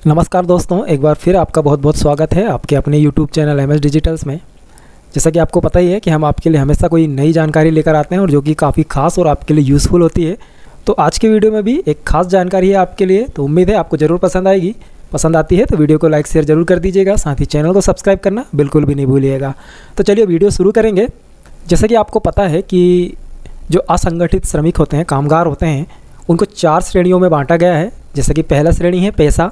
नमस्कार दोस्तों, एक बार फिर आपका बहुत बहुत स्वागत है आपके अपने YouTube चैनल MS डिजिटल्स में। जैसा कि आपको पता ही है कि हम आपके लिए हमेशा कोई नई जानकारी लेकर आते हैं और जो कि काफ़ी खास और आपके लिए यूज़फुल होती है। तो आज के वीडियो में भी एक खास जानकारी है आपके लिए, तो उम्मीद है आपको ज़रूर पसंद आएगी। पसंद आती है तो वीडियो को लाइक शेयर ज़रूर कर दीजिएगा, साथ ही चैनल को सब्सक्राइब करना बिल्कुल भी नहीं भूलिएगा। तो चलिए वीडियो शुरू करेंगे। जैसा कि आपको पता है कि जो असंगठित श्रमिक होते हैं, कामगार होते हैं, उनको 4 श्रेणियों में बांटा गया है। जैसे कि पहला श्रेणी है पैसा।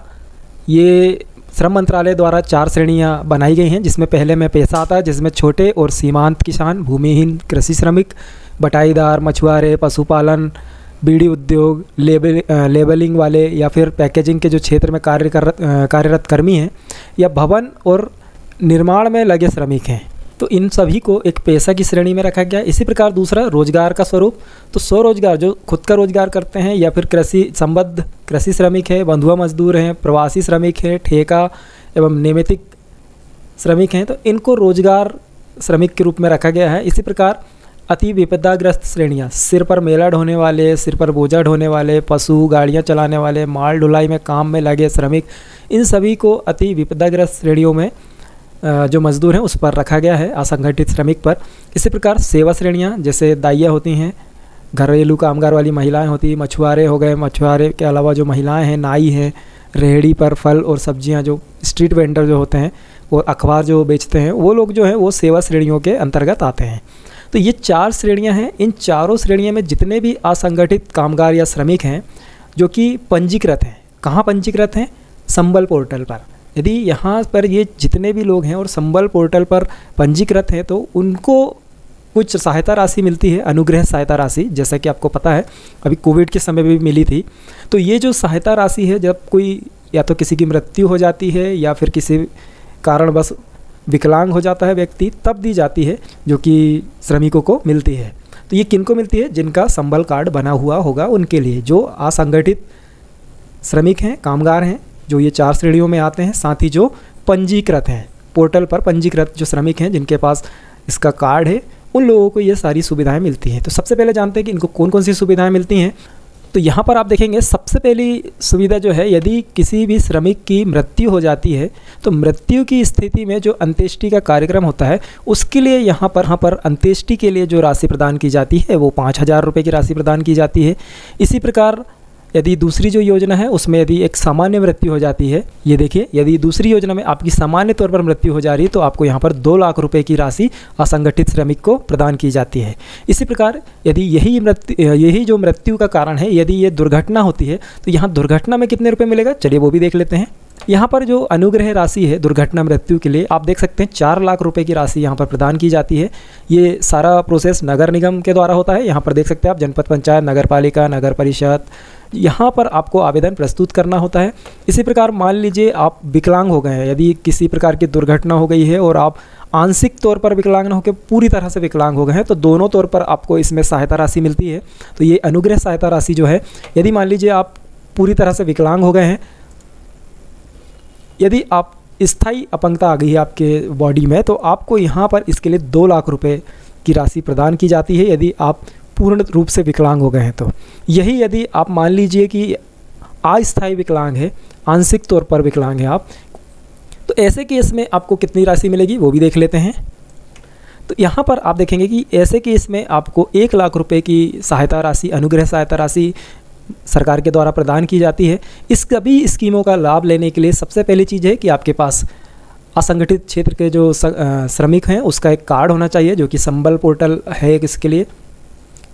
ये श्रम मंत्रालय द्वारा 4 श्रेणियाँ बनाई गई हैं, जिसमें पहले में पैसा आता है, जिसमें छोटे और सीमांत किसान, भूमिहीन कृषि श्रमिक, बटाईदार, मछुआरे, पशुपालन, बीड़ी उद्योग, लेबलिंग वाले या फिर पैकेजिंग के जो क्षेत्र में कार्यरत कर्मी हैं, या भवन और निर्माण में लगे श्रमिक हैं। तो इन सभी को एक पैसा की श्रेणी में रखा गया। इसी प्रकार दूसरा रोजगार का स्वरूप, तो स्वरोजगार जो खुद का रोजगार करते हैं, या फिर कृषि संबद्ध कृषि श्रमिक है, बंधुआ मजदूर हैं, प्रवासी श्रमिक हैं, ठेका एवं नियमित श्रमिक हैं, तो इनको रोजगार श्रमिक के रूप में रखा गया है। इसी प्रकार अति विपदाग्रस्त श्रेणियाँ, सिर पर मेला ढोने वाले, सिर पर बोझा ढोने वाले, पशु गाड़ियाँ चलाने वाले, माल ढुलाई में काम में लगे श्रमिक, इन सभी को अति विपदाग्रस्त श्रेणियों में जो मजदूर हैं उस पर रखा गया है, असंगठित श्रमिक पर। इसी प्रकार सेवा श्रेणियाँ, जैसे दाइयाँ होती हैं, घरेलू कामगार वाली महिलाएं होती हैं, मछुआरे हो गए, मछुआरे के अलावा जो महिलाएं हैं, नाई हैं, रेहड़ी पर फल और सब्जियां, जो स्ट्रीट वेंडर जो होते हैं, और अखबार जो बेचते हैं, वो लोग जो हैं वो सेवा श्रेणियों के अंतर्गत आते हैं। तो ये 4 श्रेणियाँ हैं। इन चारों श्रेणियों में जितने भी असंगठित कामगार या श्रमिक हैं जो कि पंजीकृत हैं, कहाँ पंजीकृत हैं? संबल पोर्टल पर। यदि यहाँ पर ये जितने भी लोग हैं और संबल पोर्टल पर पंजीकृत हैं, तो उनको कुछ सहायता राशि मिलती है, अनुग्रह सहायता राशि, जैसा कि आपको पता है अभी कोविड के समय में भी मिली थी। तो ये जो सहायता राशि है, जब कोई या तो किसी की मृत्यु हो जाती है या फिर किसी कारणवश विकलांग हो जाता है व्यक्ति, तब दी जाती है, जो कि श्रमिकों को मिलती है। तो ये किनको मिलती है? जिनका संबल कार्ड बना हुआ होगा उनके लिए, जो असंगठित श्रमिक हैं, कामगार हैं, जो ये 4 श्रेणियों में आते हैं, साथ ही जो पंजीकृत हैं, पोर्टल पर पंजीकृत जो श्रमिक हैं जिनके पास इसका कार्ड है, उन लोगों को ये सारी सुविधाएं मिलती हैं। तो सबसे पहले जानते हैं कि इनको कौन कौन सी सुविधाएं मिलती हैं। तो यहाँ पर आप देखेंगे सबसे पहली सुविधा जो है, यदि किसी भी श्रमिक की मृत्यु हो जाती है, तो मृत्यु की स्थिति में जो अंत्येष्टि का कार्यक्रम होता है, उसके लिए यहाँ पर अंत्येष्टि के लिए जो राशि प्रदान की जाती है वो 5,000 रुपये की राशि प्रदान की जाती है। इसी प्रकार यदि दूसरी जो योजना है उसमें यदि एक सामान्य मृत्यु हो जाती है, ये देखिए, यदि दूसरी योजना में आपकी सामान्य तौर पर मृत्यु हो जा रही है, तो आपको यहाँ पर 2 लाख रुपए की राशि असंगठित श्रमिक को प्रदान की जाती है। इसी प्रकार यदि यही जो मृत्यु का कारण है, यदि ये दुर्घटना होती है, तो यहाँ दुर्घटना में कितने रुपये मिलेगा, चलिए वो भी देख लेते हैं। यहाँ पर जो अनुग्रह राशि है दुर्घटना मृत्यु के लिए, आप देख सकते हैं 4 लाख रुपए की राशि यहाँ पर प्रदान की जाती है। ये सारा प्रोसेस नगर निगम के द्वारा होता है। यहाँ पर देख सकते हैं आप, जनपद पंचायत, नगर पालिका, नगर परिषद, यहाँ पर आपको आवेदन प्रस्तुत करना होता है। इसी प्रकार मान लीजिए आप विकलांग हो गए हैं, यदि किसी प्रकार की दुर्घटना हो गई है और आप आंशिक तौर पर विकलांग न होकर पूरी तरह से विकलांग हो गए हैं, तो दोनों तौर पर आपको इसमें सहायता राशि मिलती है। तो ये अनुग्रह सहायता राशि जो है, यदि मान लीजिए आप पूरी तरह से विकलांग हो गए हैं, यदि आप स्थायी अपंगता आ गई है आपके बॉडी में, तो आपको यहाँ पर इसके लिए 2 लाख रुपए की राशि प्रदान की जाती है, यदि आप पूर्ण रूप से विकलांग हो गए हैं। तो यही यदि आप मान लीजिए कि अस्थायी विकलांग है, आंशिक तौर पर विकलांग है आप, तो ऐसे केस में आपको कितनी राशि मिलेगी वो भी देख लेते हैं। तो यहाँ पर आप देखेंगे कि ऐसे केस में आपको 1 लाख रुपए की सहायता राशि, अनुग्रह सहायता राशि सरकार के द्वारा प्रदान की जाती है। इस सभी स्कीमों का लाभ लेने के लिए सबसे पहली चीज़ है कि आपके पास असंगठित क्षेत्र के जो श्रमिक हैं उसका एक कार्ड होना चाहिए, जो कि संबल पोर्टल है इसके लिए,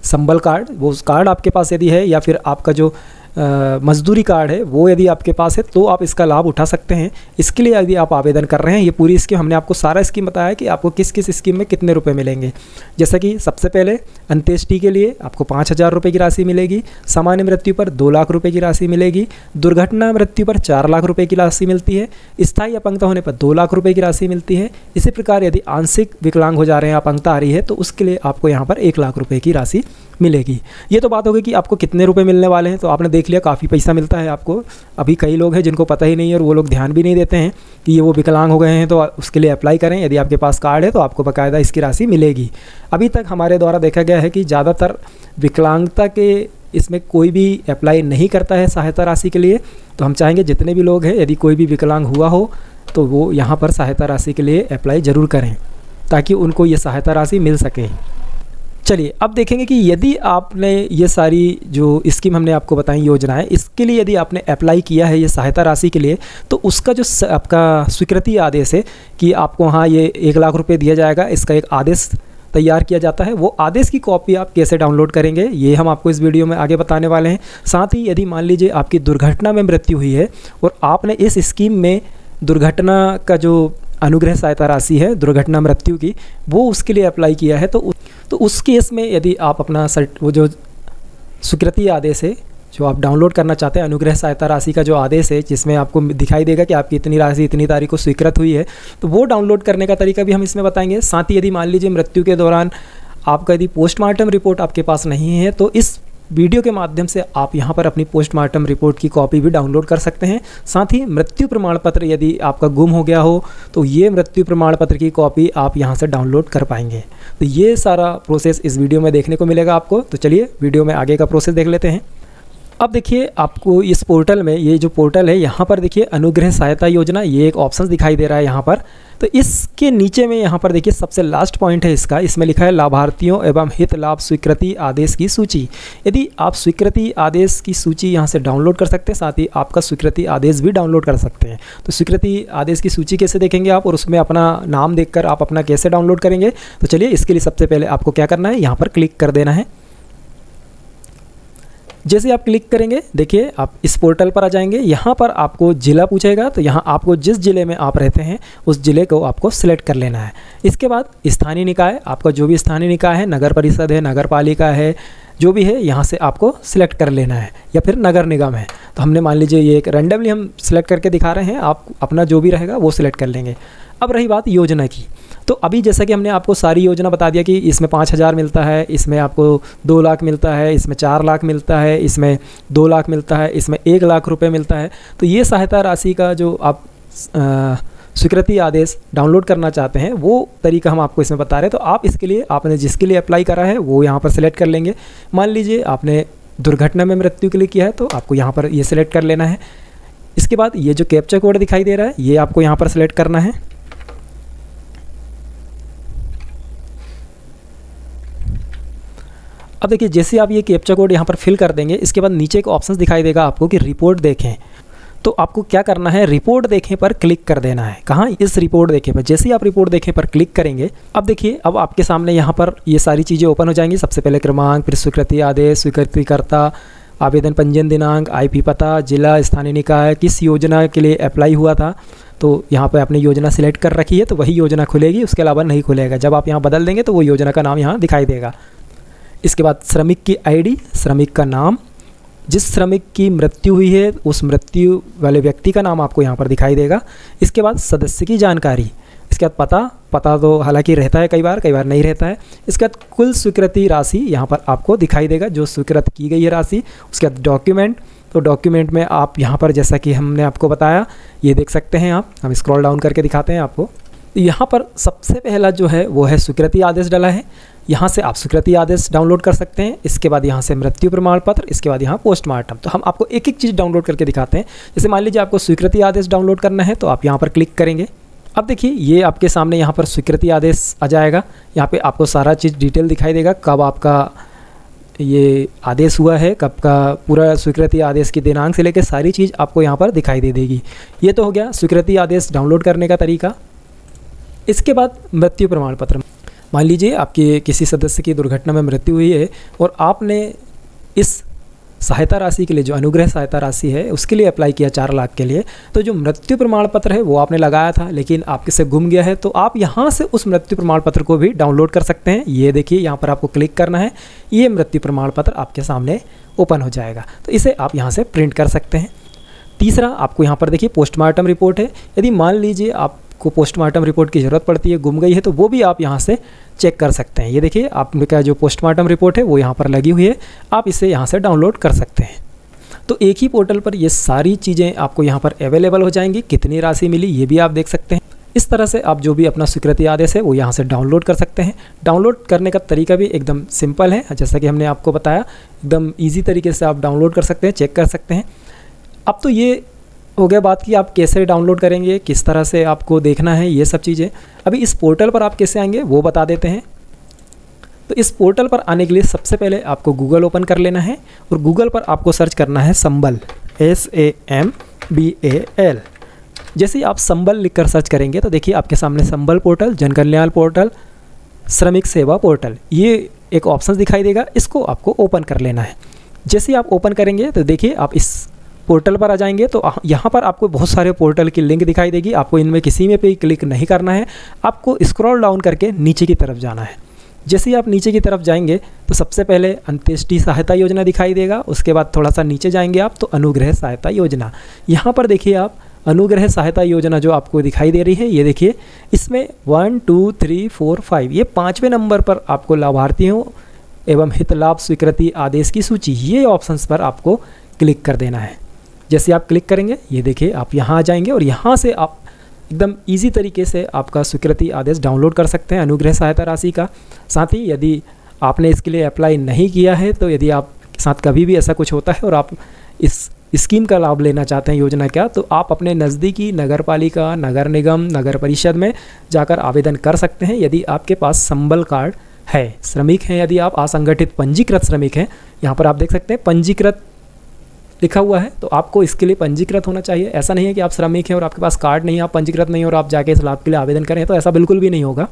संबल कार्ड। वो उस कार्ड आपके पास यदि है, या फिर आपका जो मजदूरी कार्ड है वो यदि आपके पास है, तो आप इसका लाभ उठा सकते हैं। इसके लिए यदि आप आवेदन कर रहे हैं, ये पूरी स्कीम हमने आपको सारा स्कीम बताया है कि आपको किस किस स्कीम में कितने रुपए मिलेंगे। जैसा कि सबसे पहले अंत्येष्टि के लिए आपको 5,000 रुपये की राशि मिलेगी, सामान्य मृत्यु पर 2 लाख रुपये की राशि मिलेगी, दुर्घटना मृत्यु पर 4 लाख रुपये की राशि मिलती है, स्थायी अपंगता होने पर 2 लाख रुपये की राशि मिलती है। इसी प्रकार यदि आंशिक विकलांग हो जा रहे हैं, अपंगता आ रही है, तो उसके लिए आपको यहाँ पर 1 लाख रुपये की राशि मिलेगी। ये तो बात हो गई कि आपको कितने रुपए मिलने वाले हैं। तो आपने देख लिया काफ़ी पैसा मिलता है आपको। अभी कई लोग हैं जिनको पता ही नहीं है और वो लोग ध्यान भी नहीं देते हैं कि ये वो विकलांग हो गए हैं, तो उसके लिए अप्लाई करें। यदि आपके पास कार्ड है तो आपको बाकायदा इसकी राशि मिलेगी। अभी तक हमारे द्वारा देखा गया है कि ज़्यादातर विकलांगता के इसमें कोई भी अप्लाई नहीं करता है सहायता राशि के लिए। तो हम चाहेंगे जितने भी लोग हैं, यदि कोई भी विकलांग हुआ हो तो वो यहाँ पर सहायता राशि के लिए अप्लाई ज़रूर करें, ताकि उनको ये सहायता राशि मिल सके। चलिए अब देखेंगे कि यदि आपने ये सारी जो स्कीम हमने आपको बताई योजनाएं, इसके लिए यदि आपने अप्लाई किया है ये सहायता राशि के लिए, तो उसका जो आपका स्वीकृति आदेश है कि आपको हाँ ये 1 लाख रुपए दिया जाएगा, इसका एक आदेश तैयार किया जाता है। वो आदेश की कॉपी आप कैसे डाउनलोड करेंगे ये हम आपको इस वीडियो में आगे बताने वाले हैं। साथ ही यदि मान लीजिए आपकी दुर्घटना में मृत्यु हुई है और आपने इस स्कीम में दुर्घटना का जो अनुग्रह सहायता राशि है दुर्घटना मृत्यु की, वो उसके लिए अप्लाई किया है, तो उस केस में यदि आप अपना वो जो स्वीकृति आदेश है जो आप डाउनलोड करना चाहते हैं, अनुग्रह सहायता राशि का जो आदेश है जिसमें आपको दिखाई देगा कि आपकी इतनी राशि इतनी तारीख को स्वीकृत हुई है, तो वो डाउनलोड करने का तरीका भी हम इसमें बताएंगे। साथ ही यदि मान लीजिए मृत्यु के दौरान आपका यदि पोस्टमार्टम रिपोर्ट आपके पास नहीं है, तो इस वीडियो के माध्यम से आप यहाँ पर अपनी पोस्टमार्टम रिपोर्ट की कॉपी भी डाउनलोड कर सकते हैं। साथ ही मृत्यु प्रमाण पत्र यदि आपका गुम हो गया हो तो ये मृत्यु प्रमाण पत्र की कॉपी आप यहाँ से डाउनलोड कर पाएंगे। तो ये सारा प्रोसेस इस वीडियो में देखने को मिलेगा आपको। तो चलिए वीडियो में आगे का प्रोसेस देख लेते हैं। अब देखिए आपको इस पोर्टल में, ये जो पोर्टल है यहाँ पर देखिए अनुग्रह सहायता योजना, ये एक ऑप्शन दिखाई दे रहा है यहाँ पर। तो इसके नीचे में यहाँ पर देखिए सबसे लास्ट पॉइंट है इसका, इसमें लिखा है लाभार्थियों एवं हित लाभ स्वीकृति आदेश की सूची। यदि आप स्वीकृति आदेश की सूची यहाँ से डाउनलोड कर सकते हैं, साथ ही आपका स्वीकृति आदेश भी डाउनलोड कर सकते हैं। तो स्वीकृति आदेश की सूची कैसे देखेंगे आप और उसमें अपना नाम देखकर आप अपना कैसे डाउनलोड करेंगे, तो चलिए इसके लिए सबसे पहले आपको क्या करना है, यहाँ पर क्लिक कर देना है। जैसे आप क्लिक करेंगे देखिए आप इस पोर्टल पर आ जाएंगे। यहाँ पर आपको ज़िला पूछेगा, तो यहाँ आपको जिस ज़िले में आप रहते हैं उस ज़िले को आपको सिलेक्ट कर लेना है। इसके बाद स्थानीय निकाय, आपका जो भी स्थानीय निकाय है, नगर परिषद है, नगर पालिका है, जो भी है यहाँ से आपको सिलेक्ट कर लेना है, या फिर नगर निगम है। तो हमने मान लीजिए ये एक रैंडमली हम सिलेक्ट करके दिखा रहे हैं, आप अपना जो भी रहेगा वो सिलेक्ट कर लेंगे। अब रही बात योजना की, तो अभी जैसा कि हमने आपको सारी योजना बता दिया कि इसमें 5,000 मिलता है, इसमें आपको 2 लाख मिलता है, इसमें 4 लाख मिलता है, इसमें 2 लाख मिलता है, इसमें 1 लाख रुपए मिलता है। तो ये सहायता राशि का जो आप स्वीकृति आदेश डाउनलोड करना चाहते हैं वो तरीका हम आपको इसमें बता रहे हैं। तो आप इसके लिए आपने जिसके लिए अप्लाई करा है वो यहाँ पर सिलेक्ट कर लेंगे। मान लीजिए आपने दुर्घटना में मृत्यु के लिए किया है तो आपको यहाँ पर ये सिलेक्ट कर लेना है। इसके बाद ये जो कैप्चा कोड दिखाई दे रहा है ये आपको यहाँ पर सिलेक्ट करना है। अब देखिए जैसे आप ये कैप्चा कोड यहाँ पर फिल कर देंगे, इसके बाद नीचे एक ऑप्शन दिखाई देगा आपको कि रिपोर्ट देखें। तो आपको क्या करना है, रिपोर्ट देखें पर क्लिक कर देना है। कहाँ, इस रिपोर्ट देखें पर। जैसे ही आप रिपोर्ट देखें पर क्लिक करेंगे, अब देखिए अब आपके सामने यहाँ पर ये सारी चीज़ें ओपन हो जाएंगी। सबसे पहले क्रमांक, फिर स्वीकृति आदेश, स्वीकृतिकर्ता, आवेदन पंजीयन दिनांक, IP पता, जिला, स्थानीय निकाय, किस योजना के लिए अप्लाई हुआ था। तो यहाँ पर आपने योजना सिलेक्ट कर रखी है तो वही योजना खुलेगी, उसके अलावा नहीं खुलेगा। जब आप यहाँ बदल देंगे तो वो योजना का नाम यहाँ दिखाई देगा। इसके बाद श्रमिक की ID, श्रमिक का नाम, जिस श्रमिक की मृत्यु हुई है उस मृत्यु वाले व्यक्ति का नाम आपको यहाँ पर दिखाई देगा। इसके बाद सदस्य की जानकारी, इसके बाद पता तो हालांकि रहता है कई बार नहीं रहता है। इसके बाद कुल स्वीकृति राशि यहाँ पर आपको दिखाई देगा, जो स्वीकृत की गई है राशि। उसके बाद डॉक्यूमेंट, तो डॉक्यूमेंट में आप यहाँ पर जैसा कि हमने आपको बताया ये देख सकते हैं आप। हम स्क्रॉल डाउन करके दिखाते हैं आपको। यहाँ पर सबसे पहला जो है वो है स्वीकृति आदेश डाला है। यहाँ से आप स्वीकृति आदेश डाउनलोड कर सकते हैं। इसके बाद यहाँ से मृत्यु प्रमाण पत्र, इसके बाद यहाँ पोस्टमार्टम। तो हम आपको एक एक चीज़ डाउनलोड करके दिखाते हैं। जैसे मान लीजिए आपको स्वीकृति आदेश डाउनलोड करना है तो आप यहाँ पर क्लिक करेंगे। अब देखिए ये आपके सामने यहाँ पर स्वीकृति आदेश आ जाएगा। यहाँ पे आपको सारा चीज़ डिटेल दिखाई देगा, कब आपका ये आदेश हुआ है, कब का पूरा स्वीकृति आदेश की दिनांक से लेकर सारी चीज़ आपको यहाँ पर दिखाई दे देगी। ये तो हो गया स्वीकृति आदेश डाउनलोड करने का तरीका। इसके बाद मृत्यु प्रमाण पत्र, मान लीजिए आपके किसी सदस्य की दुर्घटना में मृत्यु हुई है और आपने इस सहायता राशि के लिए, जो अनुग्रह सहायता राशि है उसके लिए अप्लाई किया 4 लाख के लिए। तो जो मृत्यु प्रमाण पत्र है वो आपने लगाया था लेकिन आपके से गुम गया है, तो आप यहाँ से उस मृत्यु प्रमाण पत्र को भी डाउनलोड कर सकते हैं। ये देखिए यहाँ पर आपको क्लिक करना है, ये मृत्यु प्रमाण पत्र आपके सामने ओपन हो जाएगा। तो इसे आप यहाँ से प्रिंट कर सकते हैं। तीसरा आपको यहाँ पर देखिए पोस्टमार्टम रिपोर्ट है। यदि मान लीजिए आप आपको पोस्टमार्टम रिपोर्ट की ज़रूरत पड़ती है, गुम गई है, तो वो भी आप यहाँ से चेक कर सकते हैं। ये देखिए आपका जो पोस्टमार्टम रिपोर्ट है वो यहाँ पर लगी हुई है, आप इसे यहाँ से डाउनलोड कर सकते हैं। तो एक ही पोर्टल पर ये सारी चीज़ें आपको यहाँ पर अवेलेबल हो जाएंगी। कितनी राशि मिली ये भी आप देख सकते हैं। इस तरह से आप जो भी अपना स्वीकृति आदेश है वो यहाँ से डाउनलोड कर सकते हैं। डाउनलोड करने का तरीका भी एकदम सिंपल है, जैसा कि हमने आपको बताया, एकदम ईजी तरीके से आप डाउनलोड कर सकते हैं, चेक कर सकते हैं। अब तो ये हो गया बात कि आप कैसे डाउनलोड करेंगे, किस तरह से आपको देखना है, ये सब चीज़ें। अभी इस पोर्टल पर आप कैसे आएंगे वो बता देते हैं। तो इस पोर्टल पर आने के लिए सबसे पहले आपको गूगल ओपन कर लेना है और गूगल पर आपको सर्च करना है संबल, SAMBAL। जैसे ही आप संबल लिखकर सर्च करेंगे तो देखिए आपके सामने संबल पोर्टल, जन कल्याण पोर्टल, श्रमिक सेवा पोर्टल, ये एक ऑप्शन दिखाई देगा। इसको आपको ओपन कर लेना है। जैसे ही आप ओपन करेंगे तो देखिए आप इस पोर्टल पर आ जाएंगे तो यहाँ पर आपको बहुत सारे पोर्टल की लिंक दिखाई देगी। आपको इनमें किसी में भी क्लिक नहीं करना है, आपको स्क्रॉल डाउन करके नीचे की तरफ जाना है। जैसे ही आप नीचे की तरफ जाएंगे तो सबसे पहले अंत्येष्टि सहायता योजना दिखाई देगा। उसके बाद थोड़ा सा नीचे जाएंगे आप तो अनुग्रह सहायता योजना। यहाँ पर देखिए आप अनुग्रह सहायता योजना जो आपको दिखाई दे रही है, ये देखिए इसमें 1 2 3 4 5 ये 5वें नंबर पर आपको लाभार्थियों एवं हित लाभ स्वीकृति आदेश की सूची, ये ऑप्शंस पर आपको क्लिक कर देना है। जैसे आप क्लिक करेंगे ये देखिए आप यहाँ आ जाएंगे और यहाँ से आप एकदम इजी तरीके से आपका स्वीकृति आदेश डाउनलोड कर सकते हैं अनुग्रह सहायता राशि का। साथ ही यदि आपने इसके लिए अप्लाई नहीं किया है तो यदि आपके साथ कभी भी ऐसा कुछ होता है और आप इस स्कीम का लाभ लेना चाहते हैं योजना का, तो आप अपने नज़दीकी नगर पालिका, नगर निगम, नगर परिषद में जाकर आवेदन कर सकते हैं यदि आपके पास संबल कार्ड है। श्रमिक हैं यदि आप असंगठित पंजीकृत श्रमिक हैं, यहाँ पर आप देख सकते हैं पंजीकृत लिखा हुआ है, तो आपको इसके लिए पंजीकृत होना चाहिए। ऐसा नहीं है कि आप श्रमिक हैं और आपके पास कार्ड नहीं है, आप पंजीकृत नहीं और आप जाके इस लाभ के लिए आवेदन करें, तो ऐसा बिल्कुल भी नहीं होगा।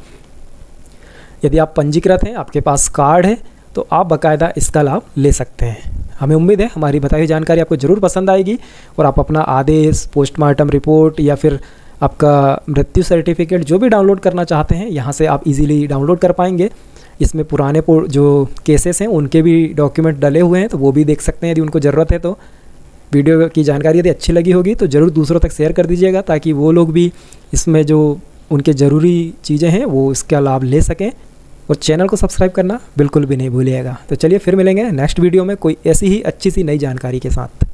यदि आप पंजीकृत हैं, आपके पास कार्ड है, तो आप बाकायदा इसका लाभ ले सकते हैं। हमें उम्मीद है हमारी बताई हुई जानकारी आपको ज़रूर पसंद आएगी और आप अपना आदेश, पोस्टमार्टम रिपोर्ट या फिर आपका मृत्यु सर्टिफिकेट जो भी डाउनलोड करना चाहते हैं यहाँ से आप इजीली डाउनलोड कर पाएंगे। इसमें पुराने जो केसेस हैं उनके भी डॉक्यूमेंट डले हुए हैं, तो वो भी देख सकते हैं यदि उनको ज़रूरत है। तो वीडियो की जानकारी यदि अच्छी लगी होगी तो ज़रूर दूसरों तक शेयर कर दीजिएगा ताकि वो लोग भी इसमें जो उनके ज़रूरी चीज़ें हैं वो इसका लाभ ले सकें। और चैनल को सब्सक्राइब करना बिल्कुल भी नहीं भूलिएगा। तो चलिए फिर मिलेंगे नेक्स्ट वीडियो में कोई ऐसी ही अच्छी सी नई जानकारी के साथ।